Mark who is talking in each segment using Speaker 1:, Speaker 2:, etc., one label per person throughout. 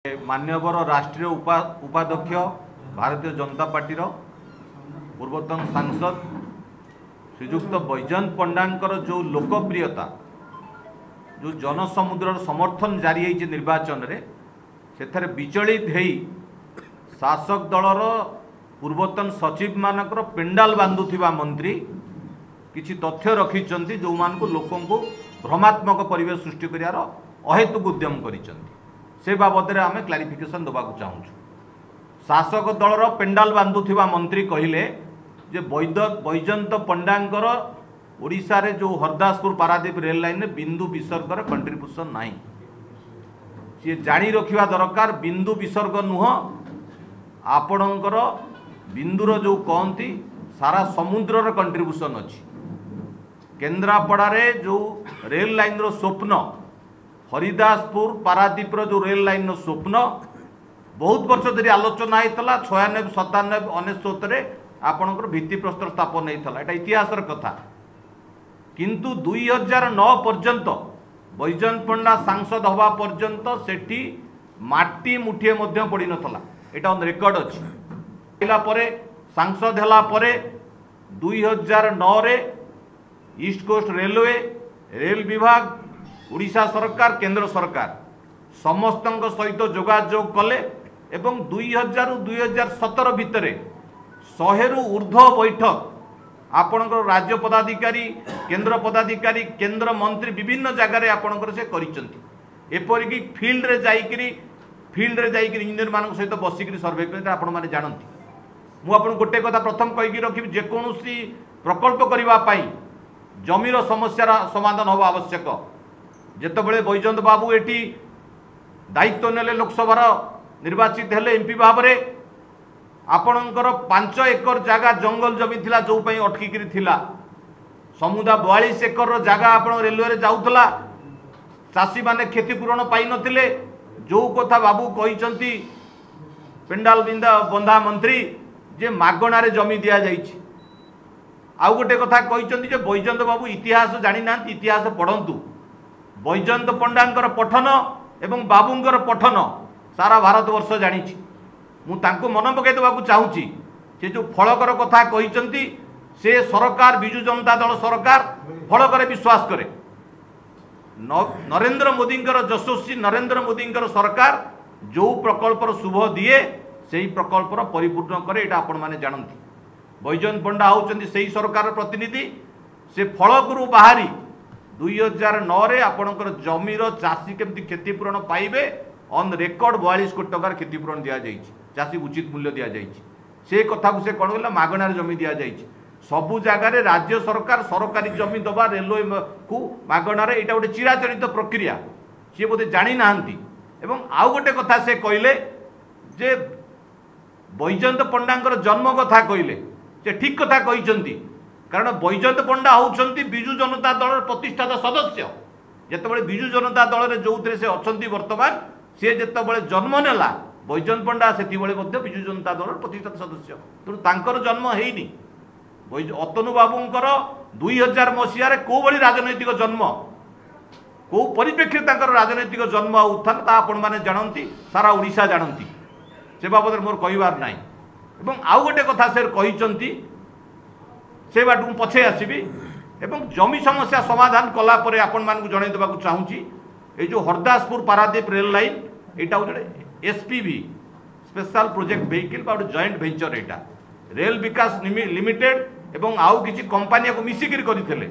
Speaker 1: मान्यवर राष्ट्रीय उपाध्यक्ष भारतीय जनता पार्टी पूर्वतन सांसद श्रीजुक्त बैजयंत पंडांकर जो लोकप्रियता जो जनसमुद्र समर्थन जारी होती निर्वाचन रे से विचलित होई शासक दलर पूर्वतन सचिव मानकर पेंडाल बांधुथिबा मंत्री किछि तथ्य रखिचंती जो मान को लोकों को भ्रमात्मक परिवेश सृष्टि करियार अहेतुक उद्यम करिचंती से बाबद आम क्लारिफिकेशन देवा चाहूँ। शासक दलर पेंडाल बांधुथिबा मंत्री कहिले जे बैजयंत पंडांकर ओडिशा रे जो हरदासपुर पारादीप रेल लाइन में बिंदु विसर्गर कंट्रीब्यूशन नहीं सी जानी रखिबा दरकार। बिंदु विसर्ग नुह आपणकर बिंदुर जो कहती सारा समुद्रर कंट्रीब्यूशन अच्छी। केन्द्रापड़ा रे जो रेल लाइन रो स्वप्न हरिदासपुर पारादीप जो रेल लाइन स्वप्न बहुत वर्ष धरी आलोचना होता 96 97 99 आपणकर भित्तिप्रस्तर स्थापन होता है इतिहास कथा। किंतु 2009 पर्यंत बैजयंत पंडा सांसद हवा पर्यंत सेठी माटी मुठिए मध्य पड़ी नथला एटा ऑन रेकर्ड अछि। सांसद हला परे 2009 रे ईस्ट कोस्ट रेलवे रेल विभाग उड़ीसा सरकार केंद्र सरकार समस्त सहित जोगाजोग कले एवं 2000 2017 भितर 100 रु ऊर्ध्व बैठक आपणकर राज्य पदाधिकारी केंद्र पदाधिकारी केंद्र मंत्री विभिन्न जगार आपणकर से करिसंती। एपरिक फील्ड रे जाइकरी इंजीनियर मान सहित बसिक सर्वे कर आपण माने जानती। मु आपन गोटे कथा प्रथम कहीकि रखी जेकोसी प्रकल्प करने जमीर समस्यार समाधान होगा आवश्यक। जितेबाला बैजयंत बाबू एटी दायित्व नेले लोकसभार निर्वाचित हेले एमपी भाव में आपणकर 5 एकर जगह जंगल जमी थिला जो पई अटकिकरी थिला समुदा 42 एकर जगह आपण रेलवे जाउथला चाषी माने क्षतिपूरण पाई नथिले जो कथा बाबू कहिसंती पेंडाल बंधा मंत्री जे मागणा रे जमी दिया जाइछि। आउ गोटे कथा कहिसंती जे बैजयंत बाबू इतिहास जानि ना इतिहास पढ़ंतु। बैजयंत पंडांकर पठन एवं बाबूंकर पठन सारा भारत वर्ष जानिछि। मु तांको मन पकई देवाक चाहूँगी से जो फलकर कथा कहिसंती से सरकार बिजु जनता दल सरकार फलकर विश्वास करे। नरेंद्र मोदी यशस्वी नरेंद्र मोदी सरकार जो प्रकल्पर शुभ दिए से प्रकल्पर परिपूर्ण करे एटा आपण माने जानती। बैजयंत पंडा होउचंती सेही सरकार प्रतिनिधि से फलकुरु बाहरी 2009 रे आपणकर जमीर चाषी केमती क्षतिपूरण पाइबे ऑन रेकर्ड 42 कोटी टकार क्षतिपूरण दिया जाइछि। चाषी उचित मूल्य दिया जाइछि। से कथा को से कौन कहला मागणार जमी दिया जाइछि। सबु जगार राज्य सरकार सरकारी जमी दबा रेलवे को मागणार एटा गोटे चिराचरित प्रक्रिया सी बोधे जानी नाहंती। एवं आउ गोटे कथा से कहले जे बैजयंत पंडांकर जन्म कथा कहले से ठीक कथा कहिसंती। कारण बैजयंत पंडा होउचंती बिजु जनता दल प्रतिष्ठाता सदस्य। जेतेबेले बिजु जनता दल रे जोउतरे से अछंती वर्तमान से जेतेबेले जन्म नेला बैजयंत पंडा से बिजु जनता दल प्रतिष्ठाता सदस्य तेणु तांकर जन्म हेनी। अतनु बाबूंकर 2000 मसीह कौ भली राजनैतिक जन्म कौ परिप्रेक्षी राजनैतिक जन्म उत्थान ता आपण माने जानती सारा ओडिशा जानती। से बाबद मोर कहबार नाई। एवं आउ गोटे कथा से कहिसंती से बाट मु पछे आसीबी एवं जमी समस्या समाधान कला परे आपण मानकु जणाई देबाकु चाहूँगी। ए जो हरदासपुर पारादीप रेल लाइन एटा गोटे एसपीवी स्पेशल प्रोजेक्ट व्हीकल बा जॉइंट वेंचर एटा रेल विकास लिमिटेड एवं आउ किछि कंपनी को मिसिकिर करथिले।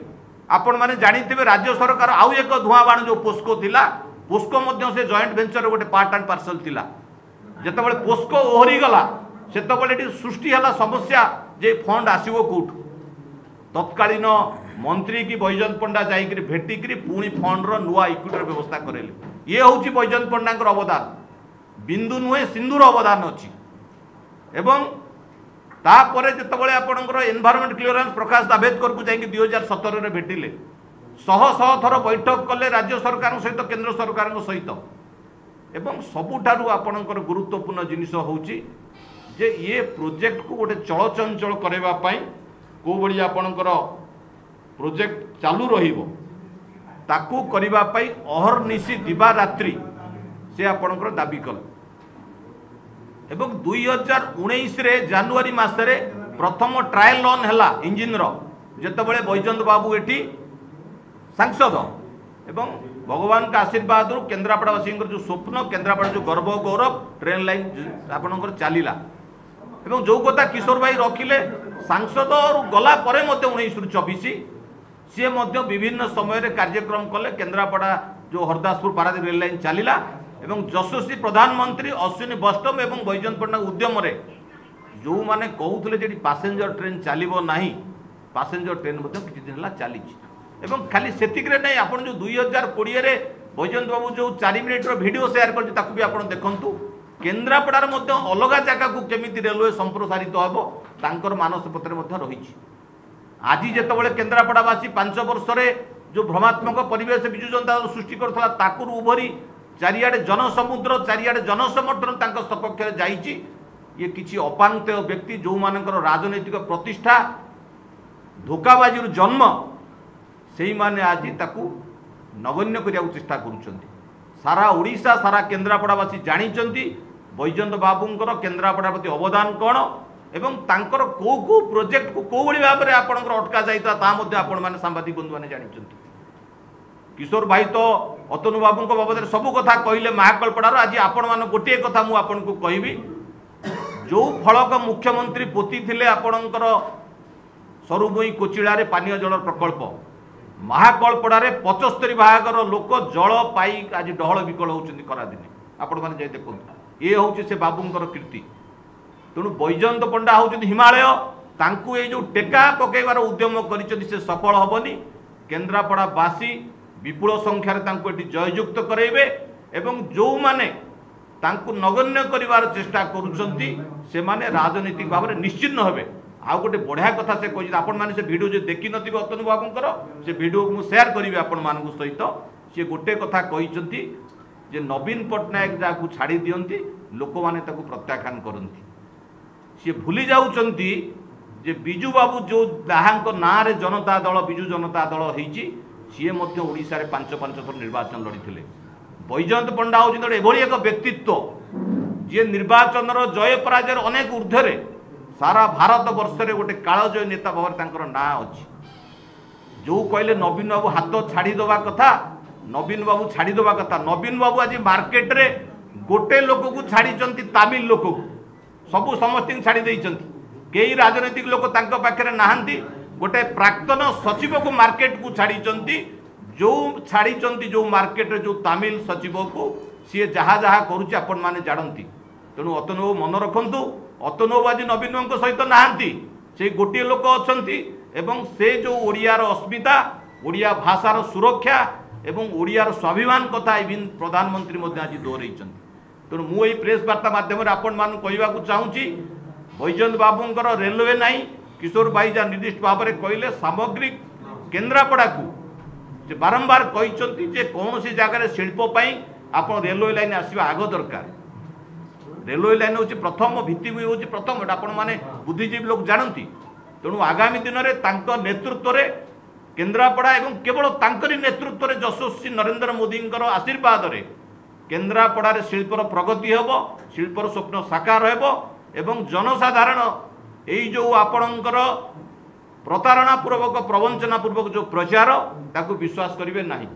Speaker 1: आपण माने जानिथिबे राज्य सरकार आउ एक धुआं बाण जो पोस्को थिला पोस्को मध्य से जॉइंट वेंचर गोटे पार्ट एंड पार्सल थिला। जेतेबेले पोस्को ओहरी गला सेतेबेले एटी सृष्टि हला समस्या जे फंड आसीबो कोठु। तत्कालीन मंत्री की बैजयंत पंडा जाइकरी भेटिकरी पुणी फंड नुआ इक्विटी व्यवस्था करेले। ये हूँ बैजयंत पंडांकर अवदान बिंदु नुहे सिंधुर अवदान अच्छी। एवं तापर जितेबाला आपणकर एनवायरमेंट क्लियरेंस प्रकाश जाभेदकर को जाइए 2017 रे भेटिले शह थर बैठक कले राज्य सरकार सहित केंद्र सरकार सहित। एवं सबुठारु आपणकर गुरुत्वपूर्ण जिनिस होउची जे ये प्रोजेक्ट को गोटे चलचंचल करबा पई को बड़ी आपणकर प्रोजेक्ट चालू रहिबो ताकू करबा पई अहरनिशी दिबा रात्रि से आपणकर दाबी कल। एवं 2019 रे जनवरी मासरे प्रथम ट्रायल रन है इंजिन जितेबाला बैजयंत बाबू एटी सांसद एवं भगवान का आशीर्वाद केन्द्रापड़ावासी जो स्वप्न केन्द्रापड़ा जो गर्व गौरव ट्रेन लाइन आपणकर चलला एवं जो कथा किशोर भाई रखिले सांसद गला 1924 सी विभिन्न समय कार्यक्रम कले केन्द्रापड़ा जो हरदासपुर पारादीप रेल लाइन चलला एवं यशस्वी प्रधानमंत्री अश्विनी बस्टम एवं बैजयंत पंडा उद्यम जो मैंने कहते जी पैसेंजर ट्रेन चलो ना पैसेंजर ट्रेन किसी दिन है चली एवं खाली सेतिक नहीं आप जो 2020 रे बैजयंत बाबू जो 4 मिनिट्र वीडियो शेयर कर देखु केन्द्रापड़ार अलग जगह को केमी रेलवे संप्रसारित हम मानस पत्र रही आज जितेबाला केन्द्रापड़ावासी 5 वर्ष जो भ्रमात्मक परिवेश विजु जनता दल सृष्टि करता उभरी चारिआडे जनसमुद्र चारिआडे जनसमर्थन सपक्ष जाइए ये किसी अपांत व्यक्ति जो मानकर राजनैतिक प्रतिष्ठा धोकाबाजी जन्म से माने आज ताकू नगण्य करने चेष्टा करुँच सारा ओडिशा सारा केन्द्रापड़ावासी जानी बैजयंत बाबूंकर केन्द्रापड़ा प्रति अवदान कौन एवं तांकर को प्रोजेक्ट को कौ भाई भाव में आपंकर अटका जाता आपण मैंने सांबादिक बंधु मैंने जानी किशोर भाई तो अतनु बाबू बाबद सबू कथा कहले महाकल्पड़ार आज आपण मान गोटे कथा मुझे कहबी जो फलक मुख्यमंत्री पोती थिले आपणकर सरुबई कोचिलारे पानीय जल प्रकल्प महाकल्पड़ा 75 भागर लोक जल पाई आज डहल विकल होती खरादिने आपण मैंने जाए देखो ये हूँ से बाबूंकर कीर्ति तेणु बैजयंत पंडा होती हिमालय तांकू ये जो टेका पकईबार उद्यम कर सफल हेनी केन्द्रापड़ावासी विपुल संख्यार जययुक्त करेबे एवं जो माने तांकू नगण्य करिवार चेष्टा करुछंती से माने राजनीतिक भाव में निश्चिन्न हेबे आउ गोटे बढ़िया कथा से कही आपण माने से वीडियो जो देखि नथिबे अतनु बाबूंकर से वीडियो को शेयर करी आपण मानक सहित सी गोटे कथा कही जे नवीन पट्टनायक जहाँ छाड़ी दियंती लोक माने ताकू प्रत्याख्यान करती सी भूली जाउचंती जे बिजू बाबू जो जहाँ ना जनता दल बिजू जनता दल होईची सी ओडिशा 5-5 थर निर्वाचन लड़ी बैजयंत पंडा हूँ एभली एक व्यक्तित्व जी निर्वाचन जय पराजय अनेक ऊर्ध्वे सारा भारत वर्ष में गोटे कालजयी नेता भाव ना अच्छी जो कहले नवीन बाबू हाथ छाड़ीदवा कथा नवीन बाबू छाड़ीदवा कथा नवीन बाबू आज मार्केट रे गोटे लोक को छाड़ी तामिल लोक को सबू समस्त छाड़ी कई राजनीतिक लोक पाखे नहांती गोटे प्राक्तन सचिव को मार्केट को छाड़ी जो छाड़ी जो मार्केट रे जो तामिल सचिव को सी जहाँ जहाँ करुच्चे आपण मैंने जानती तेणु अतनु मन रखु अतनु आज नवीन सहित नहांती से गोटे लोक अच्छा से जो ओडियार अस्मिता ओडिया भाषार सुरक्षा एवं ओडियार स्वाभिमान कथा इवन प्रधानमंत्री आज दोहरई तेणु मुझे प्रेस वार्ता मध्यम आपण मान कहवाक चाहूँगी बैजयंत बाबूंकर रेलवे नाई किशोर भाई जहाँ निर्दिष्ट भाव में कहले सामग्रिक केन्द्रापड़ा को बारंबार कहते जे कौन सी जगह शिल्पी आप रेलवे लाइन आसवा आग दरकार रेलवे लाइन हूँ प्रथम भित्तिभूमि हूँ प्रथम आपण मैंने बुद्धिजीवी लोग जानती तेणु आगामी दिन में नेतृत्व में केन्द्रापड़ा एवं केवल तांकरी नेतृत्व में यशस्वी नरेंद्र मोदी आशीर्वाद रे केन्द्रापड़ा शिल्पर प्रगति हेब शिल्पर स्वप्न साकार हेब एवं जनसाधारण यही जो आपणकर प्रतारणा पूर्वक प्रवंचना पूर्वक जो प्रचार ताकू विश्वास करेंगे नहीं।